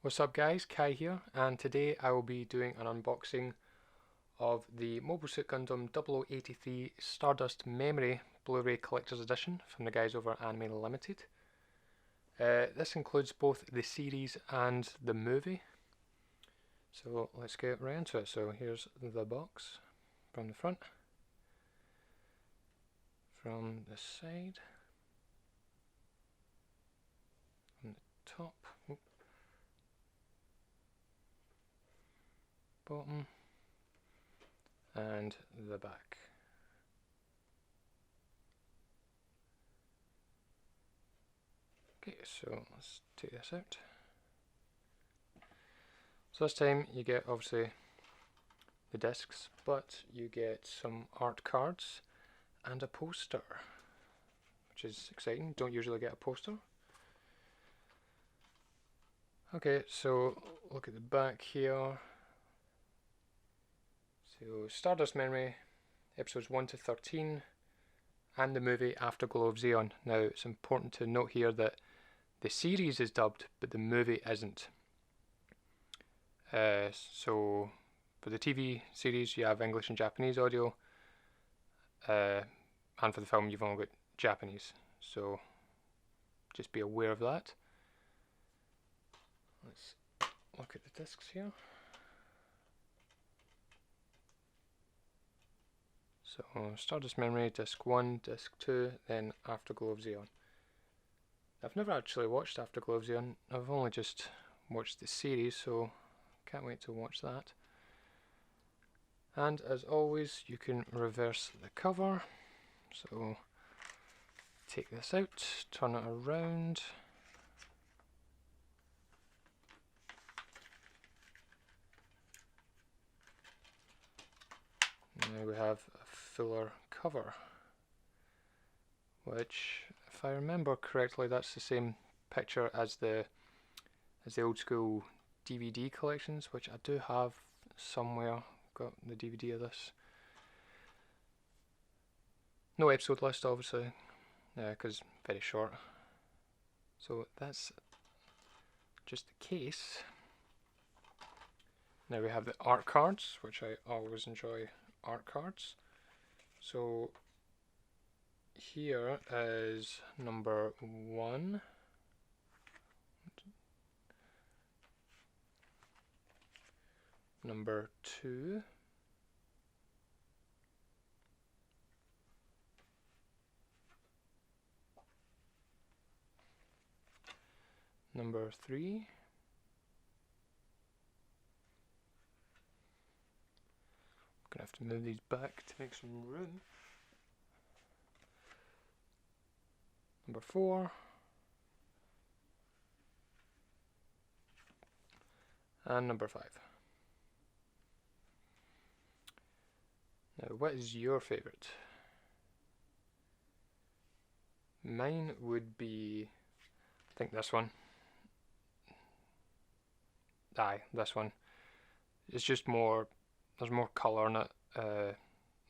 What's up guys, Kai here, and today I will be doing an unboxing of the Mobile Suit Gundam 0083 Stardust Memory Blu-Ray Collector's Edition from the guys over at Anime Limited. This includes both the series and the movie, so let's get right into it. So here's the box from the front, from the side, from the top, bottom, and the back. Okay, so let's take this out. So this time you get obviously the discs, but you get some art cards and a poster, which is exciting. Don't usually get a poster. Okay, so look at the back here. So Stardust Memory, episodes 1 to 13, and the movie Afterglow of Zeon. Now it's important to note here that the series is dubbed, but the movie isn't. So for the TV series you have English and Japanese audio, and for the film you've only got Japanese, so just be aware of that. Let's look at the discs here. So Stardust Memory, Disc 1, Disc 2, then Afterglow of Zeon. I've never actually watched Afterglow of Zeon, I've only just watched the series, so can't wait to watch that. And as always, you can reverse the cover. So take this out, turn it around. Now we have a fuller cover, which, if I remember correctly, that's the same picture as the old school DVD collections, which I do have somewhere. Got the DVD of this. No episode list, obviously, because very short. So that's just the case. Now we have the art cards, which I always enjoy art cards. So here is number 1. Number 2. Number 3. Gonna have to move these back to make some room. Number 4. And number 5. Now, what is your favourite? Mine would be, I think this one. Aye, this one. It's just more, there's more colour in it.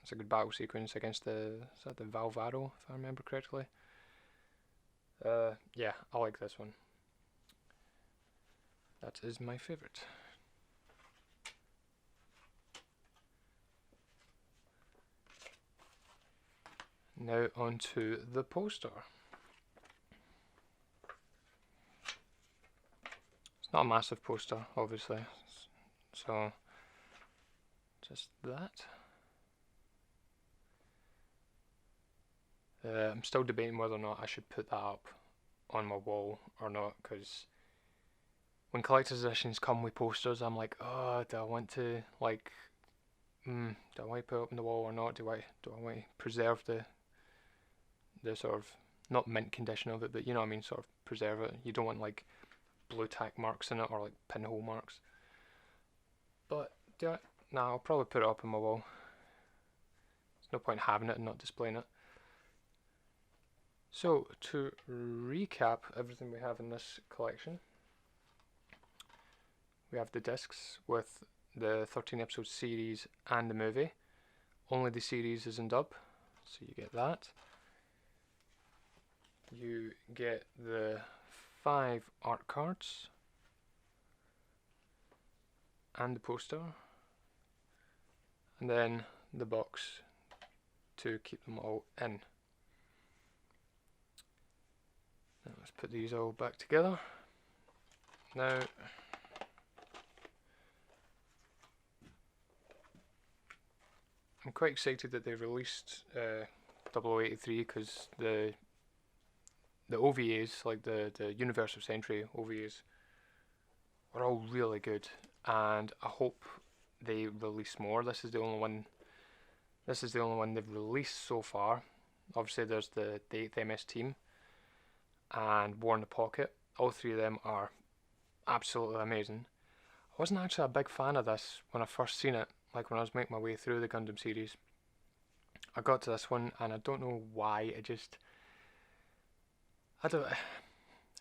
It's a good battle sequence against is that the Valvaro, if I remember correctly. Yeah, I like this one. That is my favourite. Now onto the poster. It's not a massive poster, obviously, so just that. I'm still debating whether or not I should put that up on my wall or not, because when collector's editions come with posters, I'm like, oh, do I want to, like, do I want to put it up on the wall or not? Do I want to preserve the sort of, not mint condition of it, but you know what I mean, sort of preserve it. You don't want like blue tack marks in it or like pinhole marks. But nah, I'll probably put it up on my wall. There's no point having it and not displaying it. So to recap everything we have in this collection, we have the discs with the 13 episode series and the movie. Only the series is in dub, so you get that. You get the 5 art cards, and the poster, and then the box to keep them all in. Now let's put these all back together. Now I'm quite excited that they released 0083 because the OVAs, like the Universe of Century OVAs, are all really good, and I hope they release more. This is the only one they've released so far. Obviously there's the 8th MS Team and War in the Pocket. All three of them are absolutely amazing. I wasn't actually a big fan of this when I first seen it, like when I was making my way through the Gundam series. I got to this one and I don't know why, it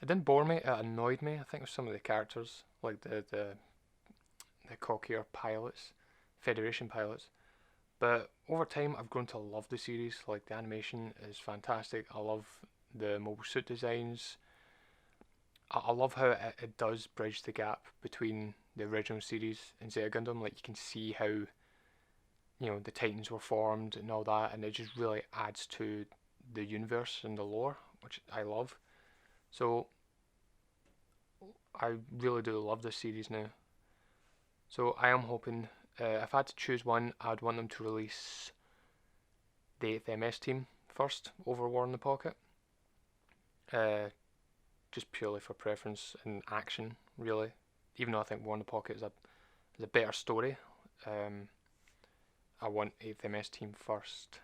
didn't bore me, it annoyed me. I think it was some of the characters, like the cockier pilots, Federation pilots. But over time I've grown to love the series. Like, the animation is fantastic. I love the mobile suit designs. I love how it does bridge the gap between the original series and Zeta Gundam. Like, you can see how, you know, the Titans were formed and all that, and it just really adds to the universe and the lore, which I love. So I really do love this series now. So I am hoping, if I had to choose one, I'd want them to release the 8th MS Team first over War in the Pocket. Just purely for preference and action, really. Even though I think War in the Pocket is a better story, I want 8th MS Team first.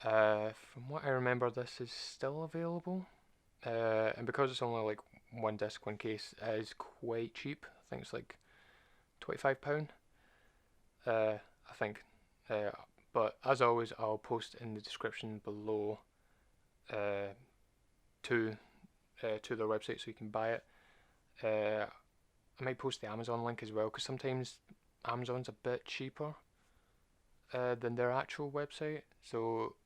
From what I remember, this is still available, and because it's only like one disc, one case, it is quite cheap. I think it's like £25, I think. But as always, I'll post in the description below to their website so you can buy it. I might post the Amazon link as well, because sometimes Amazon's a bit cheaper than their actual website. So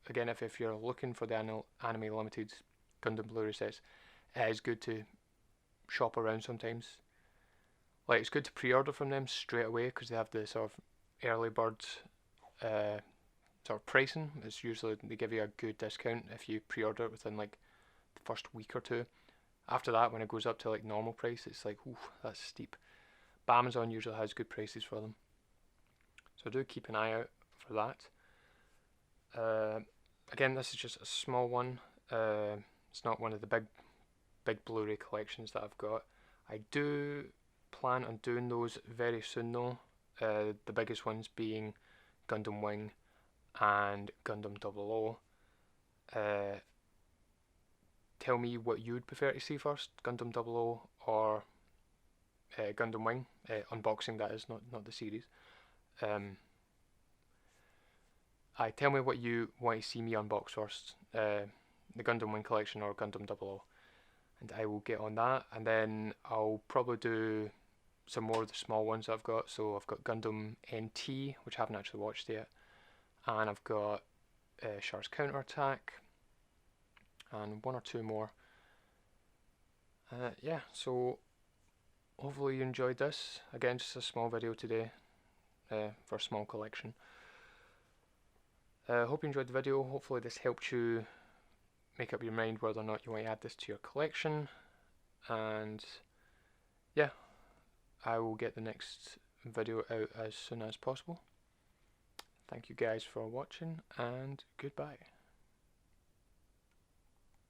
again, if you're looking for the Anime Limited Gundam Blu-ray sets, it is good to shop around sometimes. Like, it's good to pre-order from them straight away, because they have the sort of early bird sort of pricing. It's usually, they give you a good discount if you pre-order it within like the first week or two. After that, when it goes up to like normal price, it's like, ooh, that's steep. But Amazon usually has good prices for them, so do keep an eye out for that. Again, this is just a small one. It's not one of the big Blu-ray collections that I've got. I do plan on doing those very soon though. The biggest ones being Gundam Wing and Gundam 00. Tell me what you would prefer to see first, Gundam 00 or Gundam Wing, unboxing that is, not the series. Tell me what you want to see me unbox first, the Gundam Wing collection or Gundam 00, and I will get on that, and then I'll probably do some more of the small ones that I've got. So I've got Gundam NT, which I haven't actually watched yet, and I've got Char's Counterattack, and one or two more. Yeah, so hopefully you enjoyed this. Again, just a small video today for a small collection. Hope you enjoyed the video. Hopefully this helped you make up your mind whether or not you want to add this to your collection. And yeah, I will get the next video out as soon as possible. Thank you guys for watching, and goodbye.